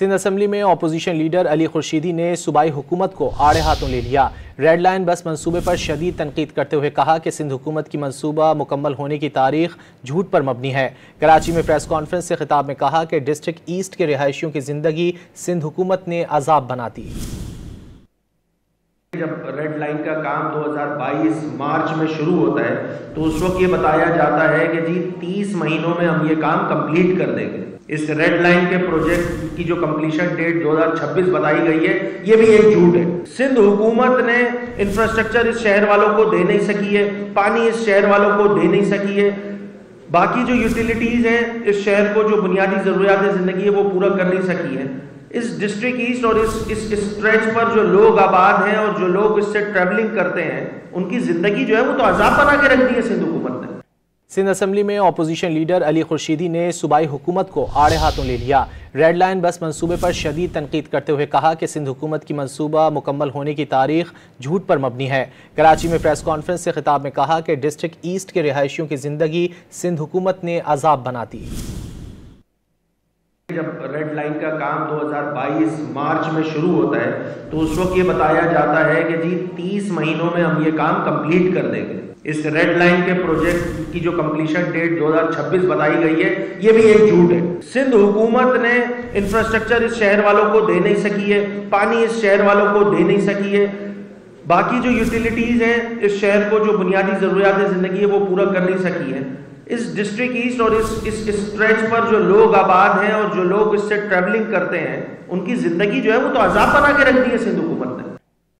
Sindh assembly में opposition leader Ali Khurshidi ने सूबाई हुकूमत को आड़े हाथों ले लिया। रेड लाइन बस मंसूबे पर शदीद तनकीद करते हुए कहा कि सिंध हुकूमत की मंसूबा मुकम्मल होने की तारीख झूठ पर मबनी है। कराची में प्रेस कॉन्फ्रेंस से खिताब में कहा कि डिस्ट्रिक्ट ईस्ट के रिहायशियों की जिंदगी सिंध हुकूमत ने अजाब बना दी। जब रेड लाइन का काम 2022 मार्च में शुरू होता है तो उस वक्त ये बताया जाता है कि जी 30 महीनों में हम ये काम कंप्लीट कर देंगे। इस रेड लाइन के प्रोजेक्ट की जो कंप्लीशन डेट 2026 बताई गई है, ये भी एक झूठ है। सिंध हुकूमत ने इंफ्रास्ट्रक्चर इस शहर वालों को दे नहीं सकी है, पानी इस शहर वालों को दे नहीं सकी है, बाकी जो यूटिलिटीज हैं इस शहर को जो बुनियादी ज़रूरियात ज़िंदगी है वो पूरा कर नहीं सकी है। इस डिस्ट्रिक्ट ईस्ट और इस स्ट्रेच पर जो लोग आबाद हैं और जो लोग इससे ट्रैवलिंग करते हैं उनकी ज़िंदगी जो है वो तो अजाब बना के रख दी है सिंध हुकूमत ने। सिंध असम्बली में अपोजिशन लीडर अली खुर्शीदी ने सूबाई हुकूमत को आड़े हाथों ले लिया। रेड लाइन बस मंसूबे पर शदीद तनकीद करते हुए कहा कि सिंध हुकूमत की मंसूबा मुकम्मल होने की तारीख झूठ पर मबनी है। कराची में प्रेस कॉन्फ्रेंस से खिताब में कहा कि डिस्ट्रिक्ट ईस्ट के रिहायशियों की जिंदगी सिंध हुकूमत ने अजाब बना दी। जब रेड लाइन का काम 2022 मार्च में शुरू होता है तो उस वक्त ये बताया जाता है कि जी 30 महीनों में हम ये काम कंप्लीट कर देंगे। इस रेड लाइन के प्रोजेक्ट की जो कंप्लीशन डेट 2026 बताई गई है, ये भी एक झूठ है। सिंध हुकूमत ने इंफ्रास्ट्रक्चर इस शहर वालों को दे नहीं सकी है, पानी इस शहर वालों को दे नहीं सकी है, बाकी जो यूटिलिटीज हैं इस शहर को जो बुनियादी ज़रूरियात ज़िंदगी है वो पूरा कर नहीं सकी है। इस डिस्ट्रिक्ट ईस्ट और इस स्ट्रेच पर जो लोग आबाद हैं और जो लोग इससे ट्रैवलिंग करते हैं उनकी ज़िंदगी जो है वो तो अजाब बना के रख दी है सिंध हुकूमत ने।